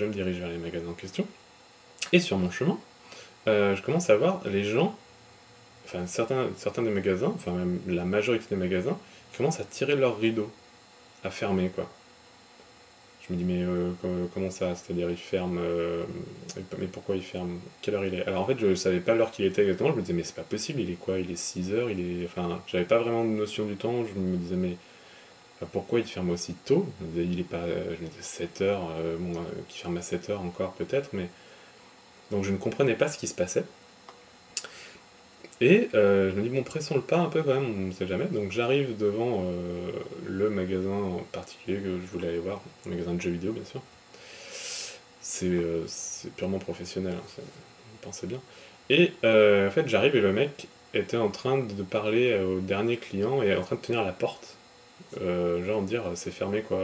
je me dirige vers les magasins en question. Et sur mon chemin, je commence à voir les gens, enfin certains des magasins, enfin même la majorité des magasins, qui commencent à tirer leurs rideaux, à fermer quoi. Je me dis mais comment ça? C'est-à-dire ils ferment, mais pourquoi ils ferment? Quelle heure il est? Alors en fait je savais pas l'heure qu'il était exactement, je me disais mais c'est pas possible, il est quoi? Il est 6 heures, il est... Enfin j'avais pas vraiment de notion du temps, je me disais mais enfin, pourquoi il ferme aussi tôt? Je me disais il est pas, je me disais 7 heures, bon, qu'il ferme à 7 heures encore peut-être, mais... Donc je ne comprenais pas ce qui se passait. Et je me dis, bon, pressons le pas un peu quand même, on ne sait jamais. Donc j'arrive devant le magasin en particulier que je voulais aller voir, un magasin de jeux vidéo bien sûr. C'est purement professionnel, hein, vous pensez bien. Et en fait j'arrive et le mec était en train de parler au dernier client et en train de tenir la porte. Genre dire c'est fermé quoi,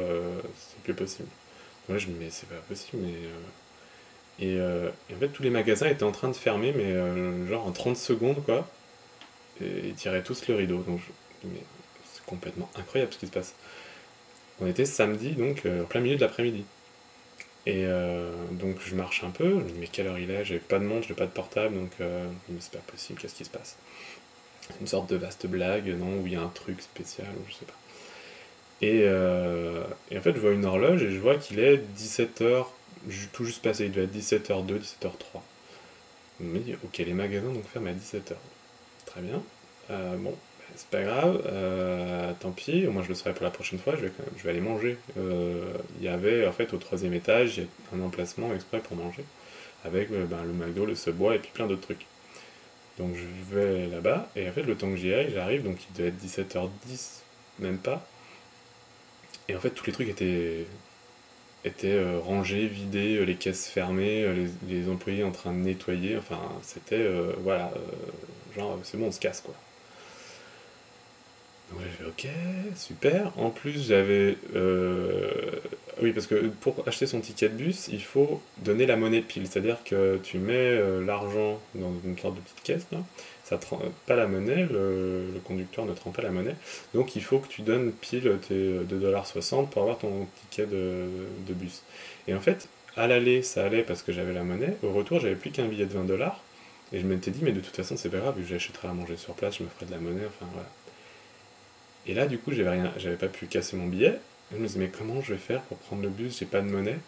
c'est plus possible. Donc là je me dis mais c'est pas possible, mais... et en fait tous les magasins étaient en train de fermer, mais genre en 30 secondes quoi. Et ils tiraient tous le rideau. Donc mais c'est complètement incroyable ce qui se passe. On était samedi, donc en plein milieu de l'après-midi. Et donc je marche un peu, je me dis mais quelle heure il est? J'avais pas de montre, j'ai pas de portable, donc je me dis mais c'est pas possible, qu'est-ce qui se passe? Une sorte de vaste blague, non? Où il y a un truc spécial, ou je sais pas. Et en fait je vois une horloge et je vois qu'il est 17h, tout juste passé, il doit être 17h02, 17h03. Je me dis ok les magasins donc ferment à 17h. Très bien. Bon, c'est pas grave, tant pis, au moins je le saurai pour la prochaine fois, je vais aller manger. Il y avait en fait au troisième étage, il y a un emplacement exprès pour manger, avec ben, le McDo, le Subway et puis plein d'autres trucs. Donc je vais là-bas, et en fait le temps que j'y aille, j'arrive, donc il devait être 17h10, même pas. Et en fait tous les trucs étaient rangés, vidés, les caisses fermées, les employés en train de nettoyer, enfin c'était, voilà, genre c'est bon on se casse quoi. Donc là, je fais ok, super. En plus, j'avais. Oui, parce que pour acheter son ticket de bus, il faut donner la monnaie pile. C'est-à-dire que tu mets l'argent dans une sorte de petite caisse, là. Ça ne rend pas la monnaie, le conducteur ne te rend pas la monnaie. Donc il faut que tu donnes pile tes 2,60 $ pour avoir ton ticket de bus. Et en fait, à l'aller, ça allait parce que j'avais la monnaie. Au retour, j'avais plus qu'un billet de 20 $. Et je m'étais dit, mais de toute façon, c'est pas grave, vu que j'achèterai à manger sur place, je me ferai de la monnaie, enfin voilà. Et là, du coup, j'avais pas pu casser mon billet. Et je me disais, mais comment je vais faire pour prendre le bus? J'ai pas de monnaie.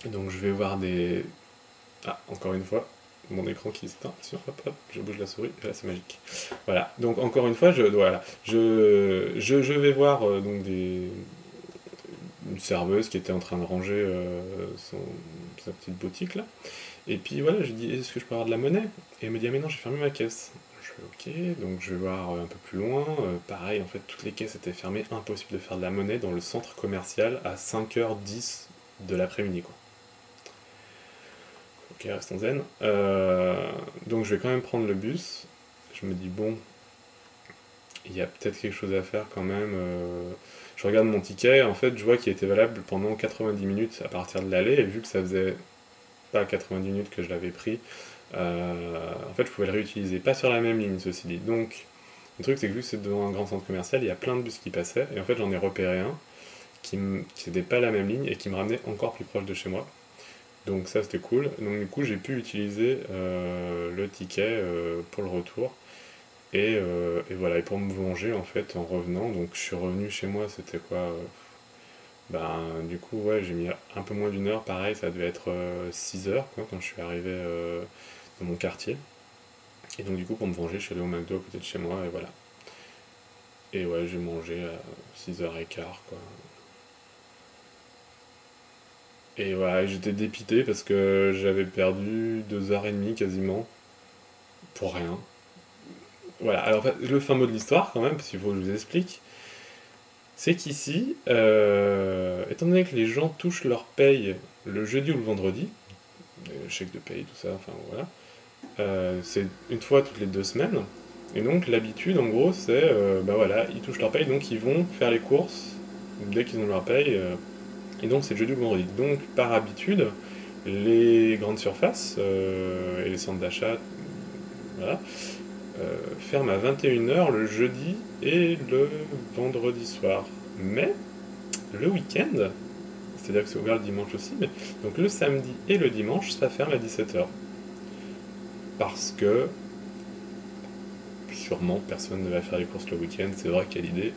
Et donc, je vais voir des. Ah, encore une fois, mon écran qui s'éteint. Hop, hop, je bouge la souris. Et là, c'est magique. Voilà. Donc, encore une fois, je vais voir donc une serveuse qui était en train de ranger sa petite boutique là. Et puis voilà, je lui dis, est-ce que je peux avoir de la monnaie? Et elle me dit, ah mais non, j'ai fermé ma caisse. Je fais ok, donc je vais voir un peu plus loin. Pareil, en fait, toutes les caisses étaient fermées, impossible de faire de la monnaie dans le centre commercial à 5h10 de l'après-midi, quoi. Ok, restons zen. Donc je vais quand même prendre le bus. Je me dis, bon, il y a peut-être quelque chose à faire quand même. Je regarde mon ticket, en fait, je vois qu'il était valable pendant 90 minutes à partir de l'aller, et vu que ça faisait pas 90 minutes que je l'avais pris, en fait, je pouvais le réutiliser. Pas sur la même ligne, ceci dit. Donc, le truc, c'est que vu que c'est devant un grand centre commercial, il y a plein de bus qui passaient. Et en fait, j'en ai repéré un qui n'était pas la même ligne et qui me ramenait encore plus proche de chez moi. Donc, ça, c'était cool. Donc, du coup, j'ai pu utiliser le ticket pour le retour. Et voilà, et pour me venger, en fait, en revenant. Donc, je suis revenu chez moi, c'était quoi ben, du coup, ouais, j'ai mis un peu moins d'une heure. Pareil, ça devait être 6 heures, quoi, quand je suis arrivé dans mon quartier. Et donc du coup, pour me venger, je suis allé au McDo à côté de chez moi, et voilà. Et ouais, j'ai mangé à 6h15, quoi. Et voilà, j'étais dépité parce que j'avais perdu 2h30 quasiment, pour rien. Voilà, alors en fait, le fin mot de l'histoire quand même, parce qu'il faut que je vous explique, c'est qu'ici, étant donné que les gens touchent leur paye le jeudi ou le vendredi, chèque de paye, tout ça, enfin voilà, c'est une fois toutes les 2 semaines. Et donc l'habitude, en gros, c'est, bah voilà, ils touchent leur paye, donc ils vont faire les courses dès qu'ils ont leur paye. Et donc c'est le jeudi ou le vendredi. Donc par habitude, les grandes surfaces et les centres d'achat, voilà, ferment à 21h le jeudi et le vendredi soir. Mais le week-end, c'est-à-dire que c'est ouvert le dimanche aussi, mais donc le samedi et le dimanche, ça ferme à 17h. Parce que, sûrement, personne ne va faire les courses le week-end, c'est vrai, quelle idée.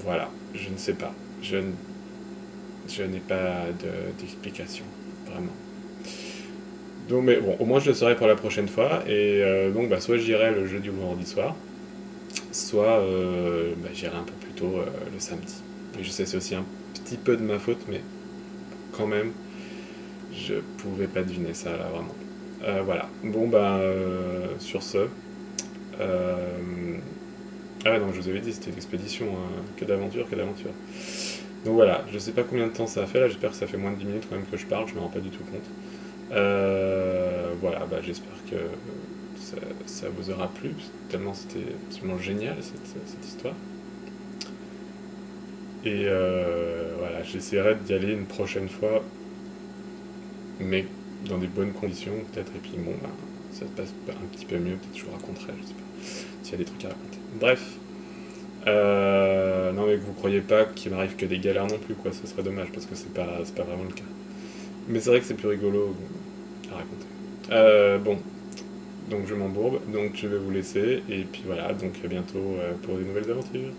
Voilà, je ne sais pas. Je n'ai pas d'explication, vraiment. Donc, mais bon, au moins je le saurai pour la prochaine fois, et donc bah, soit j'irai le jeudi ou le vendredi soir, soit bah, j'irai un peu plus tôt le samedi. Et je sais, c'est aussi un petit peu de ma faute, mais quand même, je pouvais pas deviner ça là, vraiment. Voilà, bon bah, sur ce. Ah ouais, non, je vous avais dit, c'était une expédition, hein, que d'aventure, que d'aventure. Donc voilà, je sais pas combien de temps ça a fait là, j'espère que ça fait moins de 10 minutes quand même que je parle, je me rends pas du tout compte. Voilà, bah, j'espère que ça vous aura plu, tellement c'était absolument génial cette histoire. Et voilà, j'essaierai d'y aller une prochaine fois, mais dans des bonnes conditions peut-être, et puis bon, bah, ça se passe un petit peu mieux, peut-être je vous raconterai, je sais pas, s'il y a des trucs à raconter. Bref, non mais que vous croyez pas qu'il m'arrive que des galères non plus, quoi, ce serait dommage, parce que c'est pas vraiment le cas. Mais c'est vrai que c'est plus rigolo à raconter. Bon, donc je m'embourbe, donc je vais vous laisser, et puis voilà, donc à bientôt pour des nouvelles aventures.